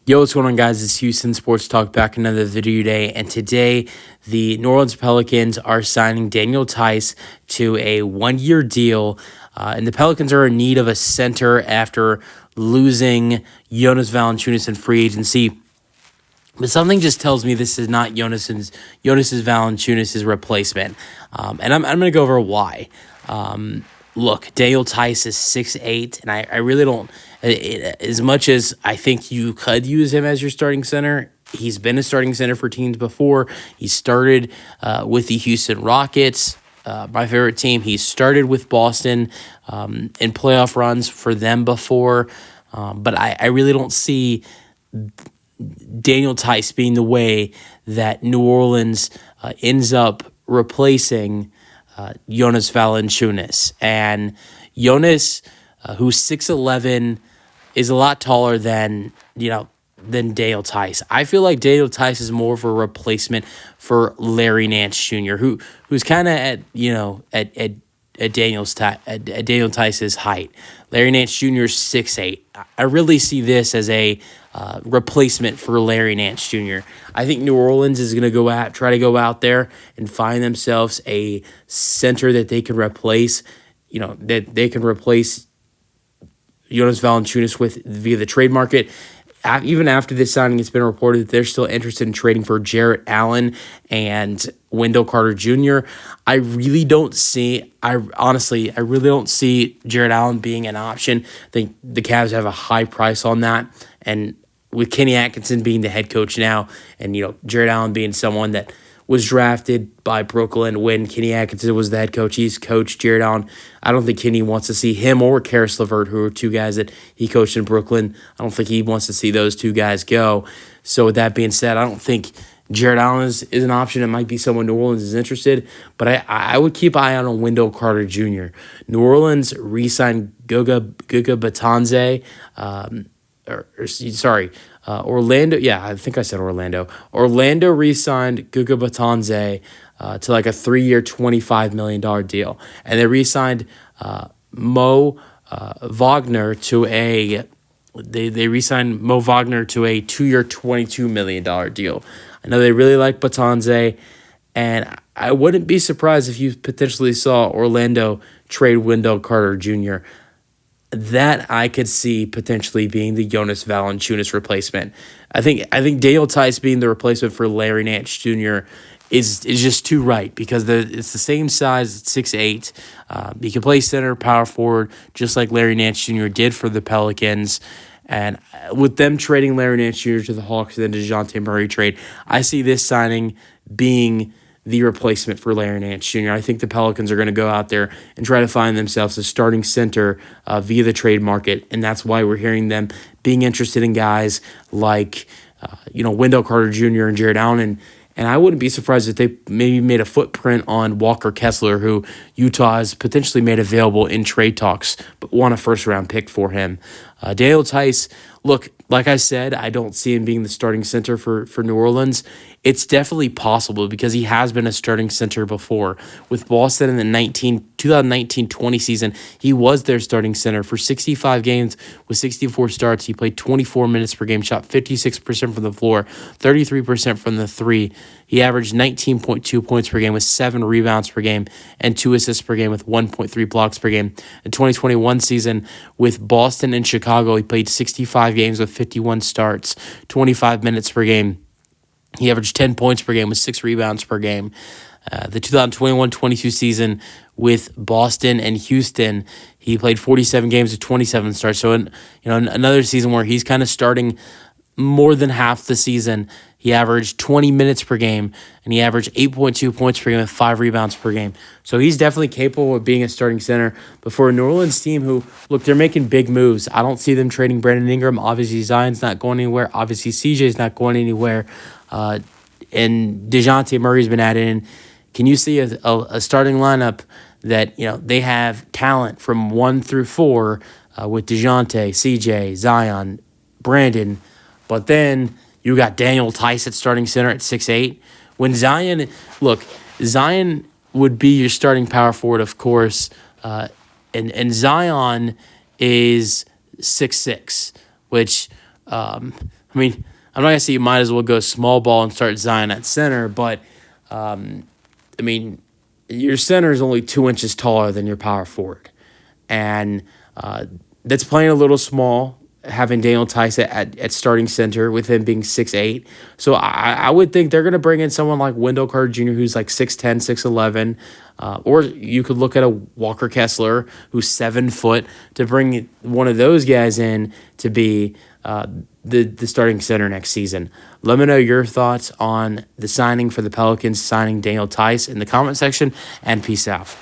Yo, what's going on, guys? It's Houston Sports Talk back another video day, and today the New Orleans Pelicans are signing Daniel Theis to a one-year deal, and the Pelicans are in need of a center after losing Jonas Valanciunas in free agency. But something just tells me this is not Jonas Valanciunas' replacement, and I'm going to go over why. Look, Daniel Theis is 6'8", and I really don't. As much as I think you could use him as your starting center, he's been a starting center for teams before. He started with the Houston Rockets, my favorite team. He started with Boston in playoff runs for them before, but I really don't see Daniel Theis being the way that New Orleans ends up replacing Jonas Valanciunas. And Jonas, who's 6'11", is a lot taller than Daniel Theis. I feel like Daniel Theis is more of a replacement for Larry Nance Jr., who's kind of at Daniel Theis's height. Larry Nance Jr. is 6'8". I really see this as a replacement for Larry Nance Jr. I think New Orleans is going to try to go out there and find themselves a center that they can replace. That they can replace Jonas Valanciunas with via the trade market. Even after this signing, it's been reported that they're still interested in trading for Jarrett Allen and Wendell Carter Jr. I really don't see Jarrett Allen being an option. I think the Cavs have a high price on that, and with Kenny Atkinson being the head coach now, and Jarrett Allen being someone that was drafted by Brooklyn when Kenny Atkinson was the head coach. He's coached Jarrett Allen. I don't think Kenny wants to see him or Karis LeVert, who are two guys that he coached in Brooklyn. I don't think he wants to see those two guys go. So with that being said, I don't think Jarrett Allen is an option. It might be someone New Orleans is interested, but I would keep an eye out on Wendell Carter Jr. New Orleans re-signed Guga Batanze, Orlando. Yeah, I think I said Orlando. Orlando re-signed Guga Batanze to like a 3-year, $25 million deal. And they re-signed Mo Wagner to a 2-year, $22 million deal. I know they really like Batanze, and I wouldn't be surprised if you potentially saw Orlando trade Wendell Carter Jr. That I could see potentially being the Jonas Valanciunas replacement. I think Daniel Theis being the replacement for Larry Nance Jr. is just too right, because it's the same size, 6'8". He can play center, power forward, just like Larry Nance Jr. did for the Pelicans. And with them trading Larry Nance Jr. to the Hawks and then DeJounte Murray trade, I see this signing being the replacement for Larry Nance Jr. I think the Pelicans are going to go out there and try to find themselves a starting center via the trade market, and that's why we're hearing them being interested in guys like Wendell Carter Jr. and Jarrett Allen, and I wouldn't be surprised if they maybe made a footprint on Walker Kessler, who Utah has potentially made available in trade talks, but want a first-round pick for him. Daniel Theis, look, like I said, I don't see him being the starting center for New Orleans. It's definitely possible because he has been a starting center before. With Boston in the 2019-20 season, he was their starting center for 65 games with 64 starts. He played 24 minutes per game, shot 56% from the floor, 33% from the three. He averaged 19.2 points per game with 7 rebounds per game and 2 assists per game with 1.3 blocks per game. In 2021 season with Boston and Chicago, he played 65 games with 51 starts, 25 minutes per game. He averaged 10 points per game with 6 rebounds per game. The 2021-22 season with Boston and Houston, he played 47 games with 27 starts. So, another season where he's kind of starting more than half the season. He averaged 20 minutes per game, and he averaged 8.2 points per game with 5 rebounds per game. So he's definitely capable of being a starting center. But for a New Orleans team who, look, they're making big moves. I don't see them trading Brandon Ingram. Obviously, Zion's not going anywhere. Obviously, CJ's not going anywhere. And DeJounte Murray's been added in. Can you see a starting lineup that, they have talent from 1 through 4 with DeJounte, CJ, Zion, Brandon, but then you got Daniel Theis at starting center at 6'8". When Zion would be your starting power forward, of course, and Zion is 6'6", which I mean, I'm not going to say you might as well go small ball and start Zion at center, but, I mean, your center is only 2 inches taller than your power forward. And that's playing a little small, having Daniel Theis at starting center with him being 6'8". So I would think they're going to bring in someone like Wendell Carter Jr., who's like 6'10", 6'11". Or you could look at a Walker Kessler, who's 7 foot, to bring one of those guys in to be the starting center next season. Let me know your thoughts on the signing for the Pelicans, signing Daniel Theis in the comment section, and peace out.